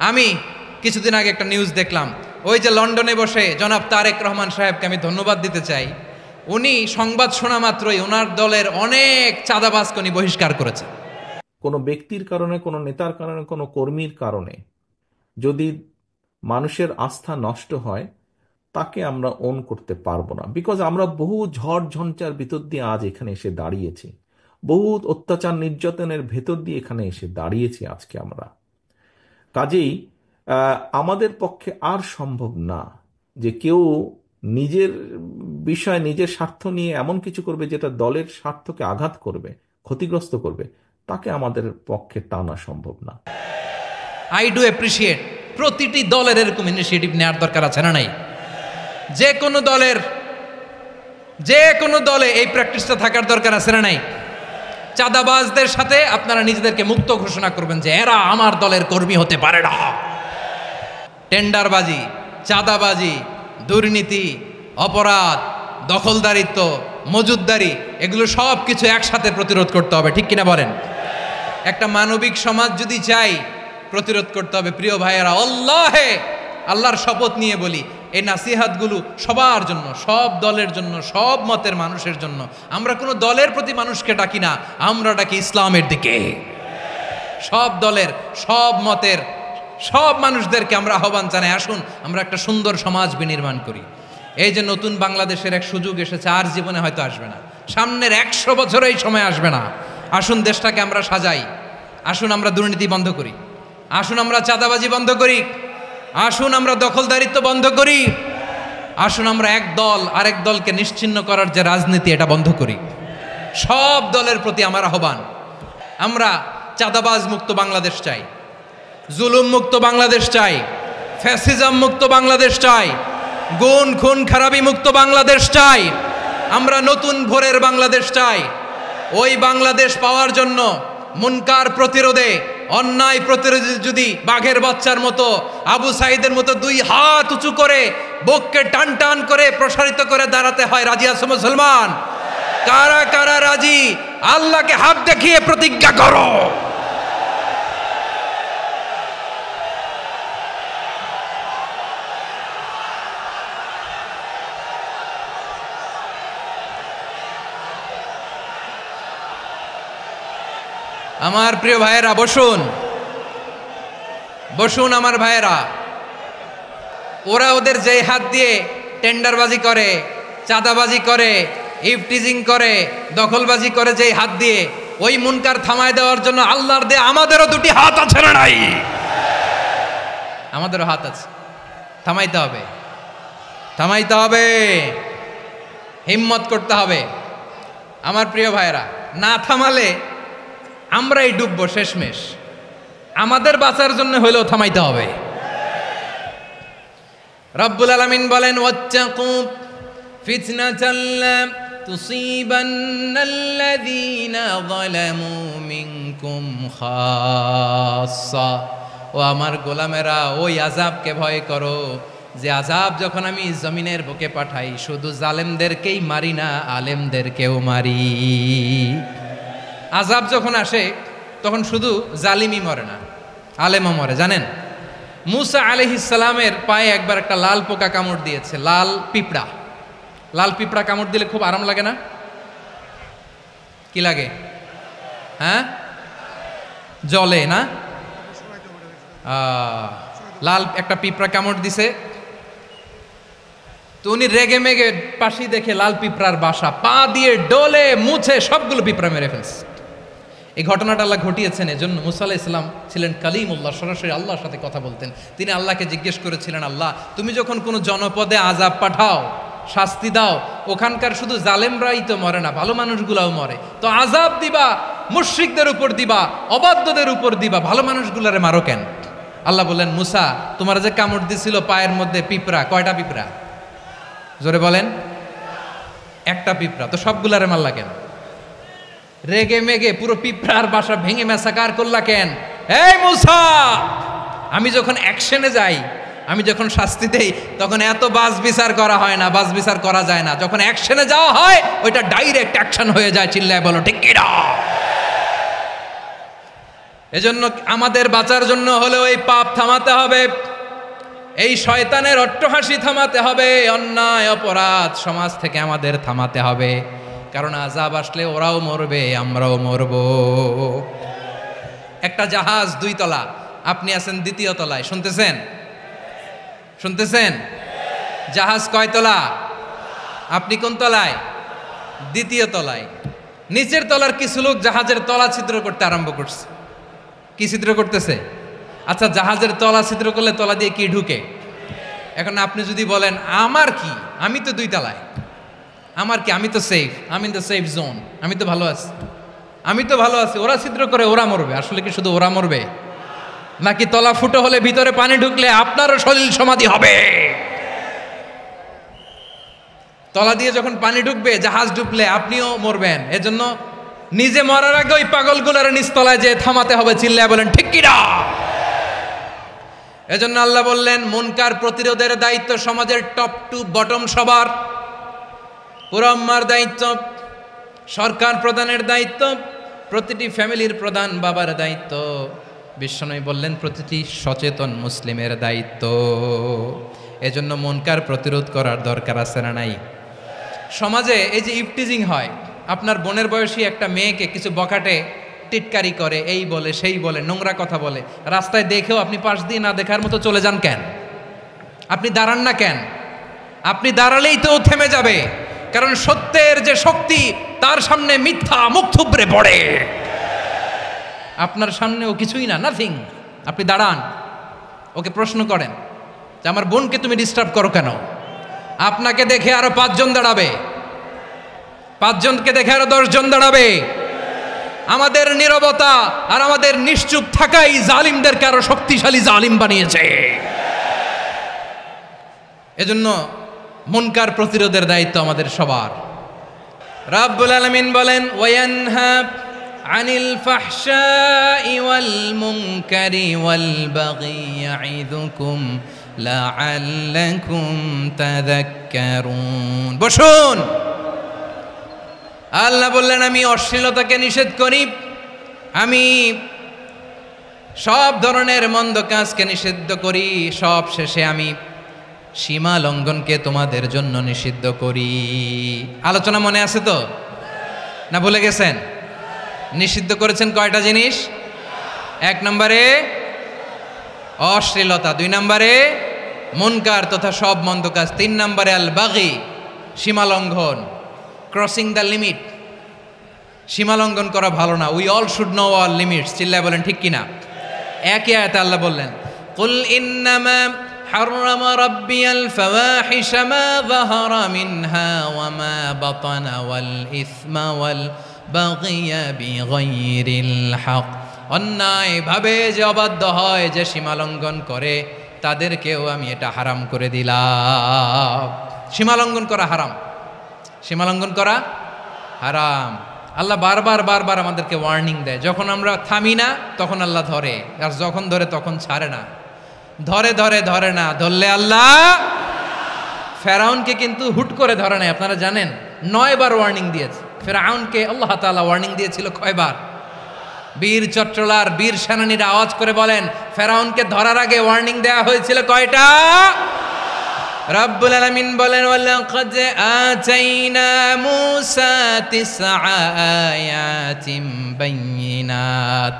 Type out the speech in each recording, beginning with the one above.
আমি কিছুদিন আগে একটা নিউজ দেখলাম, ওই যে লন্ডনে বসে জনাব তারেক রহমান সাহেবকে আমি ধন্যবাদ দিতে চাই। উনি সংবাদ শোনা মাত্রই ওনার দলের অনেক চাঁদাবাজকে উনি বহিষ্কার করেছে। কোনো ব্যক্তির কারণে, কোনো নেতার কারণে, কোনো কর্মীর কারণে যদি মানুষের আস্থা নষ্ট হয়, তাকে আমরা ওন করতে পারবো না। বিকজ আমরা বহু ঝড় ঝঞ্ঝার ভিতর দিয়ে আজ এখানে এসে দাঁড়িয়েছি, বহু অত্যাচার নির্যাতনের ভেতর দিয়ে এখানে এসে দাঁড়িয়েছি আজকে আমরা। কাজেই আমাদের পক্ষে আর সম্ভব না যে কেউ নিজের বিষয়, নিজের স্বার্থ নিয়ে এমন কিছু করবে যেটা দলের স্বার্থকে আঘাত করবে, ক্ষতিগ্রস্ত করবে। তাকে আমাদের পক্ষে টানা সম্ভব না। আই ডু অ্যাপ্রিসিয়েট প্রতিটি দলের এরকম ইনিশিয়েটিভ নেওয়ার দরকার আছে না নাই? যে কোনো দলে এই প্র্যাকটিসটা থাকার দরকার আছে না নাই? চাঁদাবাজদের সাথে আপনারা নিজেদেরকে মুক্ত ঘোষণা করবেন যে এরা আমার দলের কর্মী হতে পারে না। টেন্ডারবাজি, চাঁদাবাজি, দুর্নীতি, অপরাধ, দখলদারিত্ব, মজুদদারি, এগুলো সব কিছু একসাথে প্রতিরোধ করতে হবে, ঠিক কিনা বলেন? একটা মানবিক সমাজ যদি চাই, প্রতিরোধ করতে হবে। প্রিয় ভাইয়েরা, আল্লাহর শপথ নিয়ে বলি, এই নাসিহাতগুলো সবার জন্য, সব দলের জন্য, সব মতের মানুষের জন্য। আমরা কোনো দলের প্রতি মানুষকে ডাকি না, আমরা ডাকি ইসলামের দিকে। সব দলের, সব মতের, সব মানুষদেরকে আমরা আহ্বান জানাই, আসুন আমরা একটা সুন্দর সমাজ বিনির্মাণ করি। এই যে নতুন বাংলাদেশের এক সুযোগ এসেছে, আর জীবনে হয়তো আসবে না, সামনের 100 বছর এই সময় আসবে না। আসুন দেশটাকে আমরা সাজাই, আসুন আমরা দুর্নীতি বন্ধ করি, আসুন আমরা চাঁদাবাজি বন্ধ করি, আসুন আমরা দখলদারিত্ব বন্ধ করি, আসুন আমরা এক দল আরেক দলকে নিশ্চিহ্ন করার যে রাজনীতি, এটা বন্ধ করি। সব দলের প্রতি আমার আহ্বান, আমরা চাঁদাবাজ মুক্ত বাংলাদেশ চাই, জুলুম মুক্ত বাংলাদেশ চাই, ফ্যাসিজম মুক্ত বাংলাদেশ চাই, গুণ খুন খারাপি মুক্ত বাংলাদেশ চাই, আমরা নতুন ভোরের বাংলাদেশ চাই। ওই বাংলাদেশ পাওয়ার জন্য মুনকার প্রতিরোধে, অন্যায় প্রতিরোধে যদি বাঘের বাচ্চার মতো, আবু সাইদের মতো 2 হাত উঁচু করে, বুককে টান টান করে প্রসারিত করে দাঁড়াতে হয়, রাজি আছো মুসলমান? কারা কারা রাজি? আল্লাহকে হাত দেখিয়ে প্রতিজ্ঞা করো। আমার প্রিয় ভাইয়েরা, বসুন বসুন আমার ভাইয়েরা। ওরা ওদের যেই হাত দিয়ে টেন্ডারবাজি করে, চাঁদাবাজি করে, ইফটিজিং করে, দখলবাজি করে, যেই হাত দিয়ে, ওই মুনকার থামায় দেওয়ার জন্য আল্লাহর দিয়ে আমাদেরও 2টি হাত আছে না নাই? আমাদেরও হাত আছে, থামাইতে হবে, থামাইতে হবে, হিম্মত করতে হবে। আমার প্রিয় ভাইয়েরা, না থামালে আমরাই ডুববো শেষমেশ। আমাদের বাঁচার জন্য হলেও থামাইতে হবে। রব্বুল আলামিন বলেন, ওয়াত্তাকু ফিতনাতাল লা তুসিবান্নাল্লাযীনা যালামু মিনকুম খাসসা। ও আমার গোলামেরা, ওই আযাবকে ভয় করো যে আযাব যখন আমি জমিনের বুকে পাঠাই, শুধু জালেমদেরকেই মারি না, আলেমদেরকেও মারি। আযাব যখন আসে তখন শুধু জালিমই মরে না, আলেমও মরে। জানেন, মুসা আলাইহিস সালামের পায়ে একবার একটা লাল পোকা কামড় দিয়েছে, লাল পিঁপড়া। লাল পিঁপড়া কামড় দিলে খুব আরাম লাগে না? কি লাগে? হ্যাঁ, জলে না? লাল একটা পিঁপড়া কামড় দিছে, তো উনি রেগে মেগে পাশি দেখে লাল পিঁপড়ার বাসা, পা দিয়ে ডলে মুছে সবগুলো পিঁপড়া মেরে ফেলছে। এই ঘটনাটা আল্লাহ ঘটিয়েছেন এজন্য মুসা আলাইহিস সালাম ছিলেন কালিমুল্লাহ, সরাসরি আল্লাহর সাথে কথা বলতেন। তিনি আল্লাহকে জিজ্ঞেস করেছিলেন, আল্লাহ তুমি যখন কোনো জনপদে আযাব পাঠাও, শাস্তি দাও, ওখানকার শুধু জালেমরাই তো মরে না, ভালো মানুষগুলাও মরে, তো আযাব দিবা মুশরিকদের উপর দিবা, অবাধ্যদের উপর দিবা, ভালো মানুষগুলারে মারো কেন? আল্লাহ বললেন, মুসা তোমার যে কামড় দিছিল পায়ের মধ্যে পিঁপড়া, কয়টা পিঁপড়া? জোরে বলেন। একটা পিঁপড়া, তো সবগুলারে মারলা কেন? রেগে মেগে পুরো পিঁপড়ার বাসা ভেঙে ম্যাসাকার করলা কেন? এই মুসা, আমি যখন অ্যাকশনে যাই, আমি যখন শাস্তি দেই, তখন এত বাস বিচার করা হয় না, বাস বিচার করা যায় না। যখন অ্যাকশনে যাওয়া হয়, ওইটা ডাইরেক্ট অ্যাকশন হয়ে যায়। চিল্লায় বলো ঠিক কি না? এজন্য আমাদের বাঁচার জন্য হলেও এই পাপ থামাতে হবে, এই শয়তানের অট্টহাসি থামাতে হবে, অন্যায় অপরাধ সমাজ থেকে আমাদের থামাতে হবে। কারণ আযাব আসলে ওরাও মরবে, আমরাও মরব। একটা জাহাজ 2 তলা, আপনি আছেন 2য় তলায়, শুনতেছেন? শুনতেছেন? জাহাজ কয় তলা? আপনি কোন তলায়? 2য় তলায়। নিচের তলার কিছু লোক জাহাজের তলা ছিদ্র করতে আরম্ভ করছে। কি ছিদ্র করতেছে? আচ্ছা, জাহাজের তলা ছিদ্র করলে তলা দিয়ে কি ঢুকে? এখন আপনি যদি বলেন আমার কি, আমি তো 2 তলায়, আমার কি, আমি তো সেফ, আমি ইন দ্য সেফ জোন, আমি তো ভালো আছি, আমি তো ভালো আছি, ওরা ছিদ্র করে ওরা মরবে। আসলে কি শুধু ওরা মরবে, নাকি তলা ফুটো হলে ভিতরে পানি ঢুকলে আপনারও সলিল সমাধি হবে? তলা দিয়ে যখন পানি ঢুকবে, জাহাজ ঢুকলে আপনিও মরবেন। এজন্য নিজে মরার আগে ওই পাগলগুলোর নিচতলায় যে থামাতে হবে। চিল্লায় বলেন ঠিক কি না? এজন্য আল্লাহ বললেন মুনকার প্রতিরোধের দায়িত্ব সমাজের টপ টু বটম সবার। পুরো উম্মার দায়িত্ব, সরকার প্রধানের দায়িত্ব, প্রতিটি ফ্যামিলির প্রধান বাবার দায়িত্ব। বিশ্বনবী বললেন প্রতিটি সচেতন মুসলিমের দায়িত্ব। এজন্য মুনকার প্রতিরোধ করার দরকার আছে না নাই? সমাজে এই যে ইফটিজিং হয়, আপনার বোনের বয়সী একটা মেয়েকে কিছু বখাটে টিটকারি করে, এই বলে সেই বলে, নোংরা কথা বলে, রাস্তায় দেখেও আপনি পাশ দিয়ে না দেখার মতো চলে যান কেন? আপনি দাঁড়ান না কেন? আপনি দাঁড়ালেই তো থেমে যাবে। কারণ সত্যের যে শক্তি, তার সামনে মিথ্যা মুখ থুবড়ে পড়ে। আপনার সামনে ও কিছুই না, নাথিং। আপনি দাঁড়ান, ওকে প্রশ্ন করেন যে আমার বোনকে তুমি ডিস্টার্ব করো কেন? আপনাকে দেখে আরো 5 জন দাঁড়াবে, 5 জনকে দেখে আরো 10 জন দাঁড়াবে। আমাদের নীরবতা আর আমাদের নিশ্চুপ থাকাই জালিমদেরকে আরো শক্তিশালী জালিম বানিয়েছে। এজন্য মুনকার প্রতিরোধের দায়িত্ব আমাদের সবার। রাব্বুল আলামিন বলেন ওয়ায়ানহা আনিল ফাহশাই ওয়াল মুনকারি ওয়াল বাগি ইয়াইদুকুম লাআল্লাকুম তাযাক্কারুন। বসুন। আল্লাহ বললেন আমি অশ্লীলতাকে নিষেধ করি, আমি সব ধরনের মন্দ কাজকে নিষিদ্ধ করি, সব শেষে আমি সীমা লঙ্ঘনকে তোমাদের জন্য নিষিদ্ধ করি। আলোচনা মনে আছে তো, না ভুলে গেছেন? নিষিদ্ধ করেছেন কয়টা জিনিস? 1 নম্বরে অশ্লীলতা, 2 নম্বরে মুনকার তথা সব মন্দ কাজ, 3 নম্বরে আল বাগি সীমা লঙ্ঘন, ক্রসিং দ্য লিমিট। সীমা লঙ্ঘন করা ভালো না। We all should know our limits. চিল্লায় বলেন ঠিক কিনা? একই আয়াতে আল্লাহ বললেন কুল ইন্নামা হাররামা রাব্বিয়াল ফাওয়াহিশা মা যাহারা মিনহা ওয়া মা বাতানা ওয়াল ইসমা ওয়াল বাগিয়া বিগাইরিল হক। অন্যায়ভাবে যে অবাধ্য হয়, যে সীমা লঙ্ঘন করে, তাদেরকেও আমি এটা হারাম করে দিলাম। সীমা লঙ্ঘন করা হারাম, সীমা লঙ্ঘন করা হারাম। আল্লাহ বারবার বারবার আমাদেরকে ওয়ার্নিং দেয়। যখন আমরা থামি না তখন আল্লাহ ধরে, আর যখন ধরে তখন ছাড়ে না। ধরে ধরে ধরে না, ধরলে আল্লাহ। ফেরাউনকে কিন্তু হুট করে ধরে নাই, আপনারা জানেন 9 বার ওয়ার্নিং দিয়েছে। ফেরাউনকে আল্লাহ তাআলা ওয়ার্নিং দিয়েছিল কয়বার? বীর চট্টলার বীর সেনানীরা আওয়াজ করে বলেন ফেরাউনকে ধরার আগে ওয়ার্নিং দেওয়া হয়েছিল কয়টা? রাব্বুল আলামিন বলেন ওয়ালাকাদ আতাইনা মূসা 9 আয়াতিন বাইয়িনাত।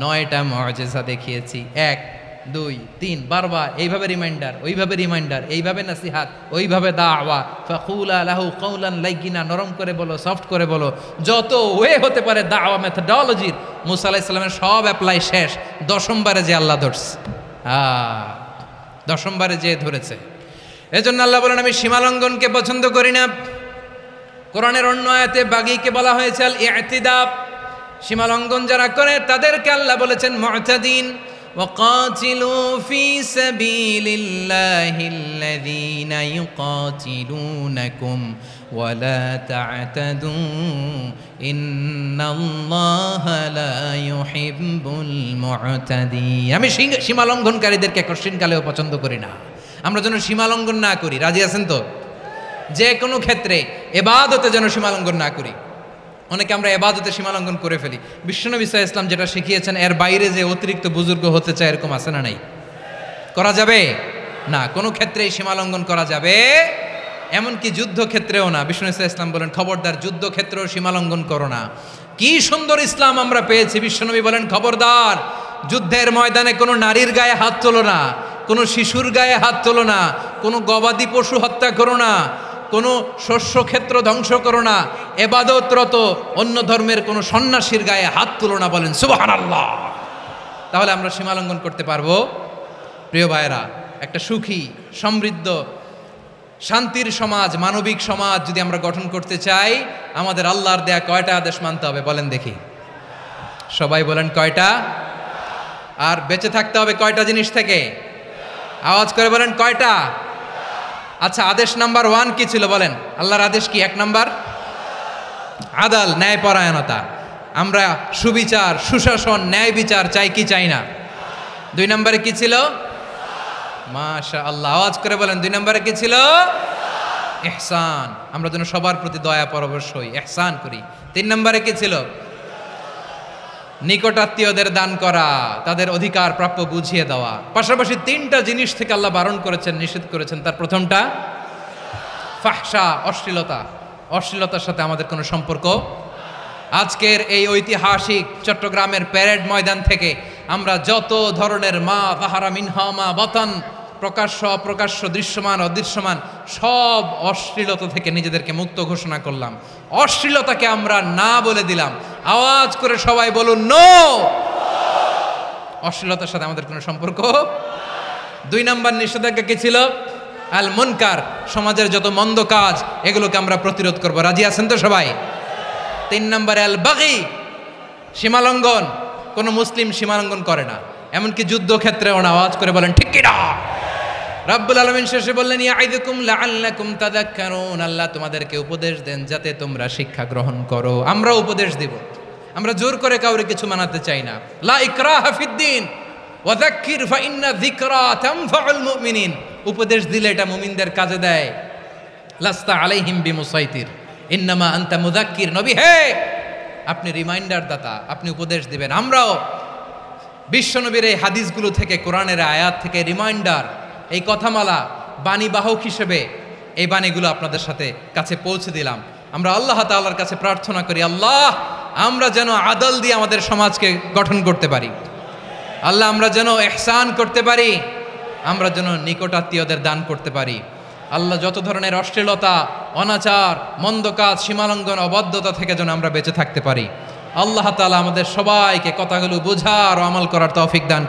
9টা মুআজিজা দেখিয়েছি। 1 2 3 বারবার এইভাবে রিমাইন্ডার, ওইভাবে রিমাইন্ডার, এইভাবে নসিহাত, ওইভাবে দাওয়া। ফাকুলা লাহু কাওলান লাইয়িনা, নরম করে বলো, সফট করে বলো, যত ওয়ে হতে পারে দাওয়া মেথডোলজির। মূসা আলাইহিস সালামের সব অ্যাপ্লাই শেষ। 10ম বারে যে আল্লাহ ধরছে, 10ম বারে যে ধরেছে। এজন্য আল্লাহ বলেন আমি সীমালঙ্ঘনকে পছন্দ করি না। কোরআনের অন্য আয়াতে বাগীকে বলা হয়েছে আল ইতিদা। সীমালঙ্ঘন যারা করে তাদেরকে আল্লাহ বলেছেন মুতাদিন। وقاتلوا في سبيل الله الذين يقاتلونكم ولا تعتدوا إن الله لا يحب المعتدين। আমি সীমালঙ্ঘনকারীদেরকে কোশ্চিনকালেও পছন্দ করি না। আমরা যেন সীমালঙ্ঘন না করি। রাজি আছেন তো? যে কোনো ক্ষেত্রে ইবাদতে যেন সীমালঙ্ঘন না করি। অনেকে আমরা ইবাদতে সীমালঙ্ঘন করে ফেলি। বিশ্বনবী সাল্লাল্লাহু আলাইহি ওয়াসাল্লাম যেটা শিখিয়েছেন এর বাইরে যে অতিরিক্ত বুজুর্গ হতে চায় এরকম আছে না নাই? করা যাবে না, কোনো ক্ষেত্রেই সীমালঙ্ঘন করা যাবে, এমনকি যুদ্ধক্ষেত্রেও না। বিশ্বনবী সাল্লাল্লাহু আলাইহি ওয়াসাল্লাম বলেন খবরদার যুদ্ধক্ষেত্রেও সীমালঙ্ঘন করো না। কি সুন্দর ইসলাম আমরা পেয়েছি। বিশ্বনবী বলেন খবরদার যুদ্ধের ময়দানে কোনো নারীর গায়ে হাত তোলো না, কোনো শিশুর গায়ে হাত তোলো না, কোনো গবাদি পশু হত্যা করো না, কোনো শস্যক্ষেত্র ধ্বংস করো না, ইবাদতরত অন্য ধর্মের কোনো সন্ন্যাসীর গায়ে হাত তুলো না। বলেন সুবহানাল্লাহ। তাহলে আমরা সীমালঙ্ঘন করতে পারবো? প্রিয় ভাইরা, একটা সুখী সমৃদ্ধ শান্তির সমাজ, মানবিক সমাজ যদি আমরা গঠন করতে চাই, আমাদের আল্লাহর দেয়া কয়টা আদেশ মানতে হবে বলেন দেখি? সবাই বলেন কয়টা? আর বেঁচে থাকতে হবে কয়টা জিনিস থেকে? আওয়াজ করে বলেন কয়টা? আচ্ছা, আদেশ নাম্বার 1 কি ছিল বলেন? আল্লাহর আদেশ কি? 1 নাম্বার আদাল, ন্যায়পরায়ণতা। আমরা সুবিচার, সুশাসন, ন্যায় বিচার চাই কি চাই না? 2 নম্বরে কি ছিল? মাশাআল্লাহ, আওয়াজ করে বলেন 2 নম্বরে কি ছিল? ইহসান, আমরা যেন সবার প্রতি দয়া পরবশ হই, ইহসান করি। 3 নম্বরে কি ছিল? নিকটাত্মীয়দের দান করা, তাদের অধিকার প্রাপ্য বুঝিয়ে দেওয়া। পাশাপাশি 3টা জিনিস থেকে আল্লাহ বারণ করেছেন, নিষেধ করেছেন। তার প্রথমটা ফাহশা, অশ্লীলতা। অশ্লীলতার সাথে আমাদের কোনো সম্পর্ক। আজকের এই ঐতিহাসিক চট্টগ্রামের প্যারেড ময়দান থেকে আমরা যত ধরনের মা তাহারা মিনহা মা বাতান, প্রকাশ্য অপ্রকাশ্য, দৃশ্যমান অদৃশ্যমান, সব অশ্লীলতা থেকে নিজেদেরকে মুক্ত ঘোষণা করলাম। অশ্লীলতাকে আমরা না বলে দিলাম। আওয়াজ করে সবাই বলুন নো। অশ্লীলতার সাথে আমাদের কোনো সম্পর্ক। 2 নম্বর নিষেধাজ্ঞা কি ছিল? আল মুনকার, সমাজের যত মন্দ কাজ এগুলোকে আমরা প্রতিরোধ করব। রাজি আছেন তো সবাই? 3 নম্বরে আল বাগি, সীমালঙ্ঘন। কোন মুসলিম সীমালঙ্ঘন করে না, এমনকি যুদ্ধক্ষেত্রেও না। আওয়াজ করে বলেন ঠিক কি না? রাব্বুল আলামিন শেষে বললেন ইয়াইদুকুম লাআল্লাকুম তাযাক্কারুন, আল্লাহ তোমাদেরকে উপদেশ দেন যাতে তোমরা শিক্ষা গ্রহণ করো। আমরা উপদেশ দেব, আমরা জোর করে কাউরে কিছু মানাতে চাই না। লা ইকরাহা ফিদ্দিন ওয়া যাক্কির ফা ইন্না যিকরা তানফাউল মুমিনিন। উপদেশ দিলে এটা মুমিনদের কাজে দেয়। লাস্তা আলাইহিম বিমুসাইতির ইন্নামা আনতা মুযাক্কির। নবী হে, আপনি রিমাইন্ডার দাতা, আপনি উপদেশ দিবেন। আমরাও বিশ্বনবীর এই হাদিসগুলো থেকে, কোরআনের আয়াত থেকে রিমাইন্ডার, এই কথামালা, বাণীবাহক হিসেবে এই বাণীগুলো আপনাদের সাথে কাছে পৌঁছে দিলাম। আমরা আল্লাহ তাআলার কাছে প্রার্থনা করি, আল্লাহ আমরা যেন আদল দিয়ে আমাদের সমাজকে গঠন করতে পারি। আল্লাহ আমরা যেন ইহসান করতে পারি, আমরা যেন নিকটাত্মীয়দের দান করতে পারি। আল্লাহ যত ধরনের অশ্লীলতা, অনাচার, মন্দ কাজ, সীমালঙ্ঘন, অবাধ্যতা থেকে যেন আমরা বেঁচে থাকতে পারি। আল্লাহ তাআলা আমাদের সবাইকে কথাগুলো বোঝার ও আমল করার তৌফিক দান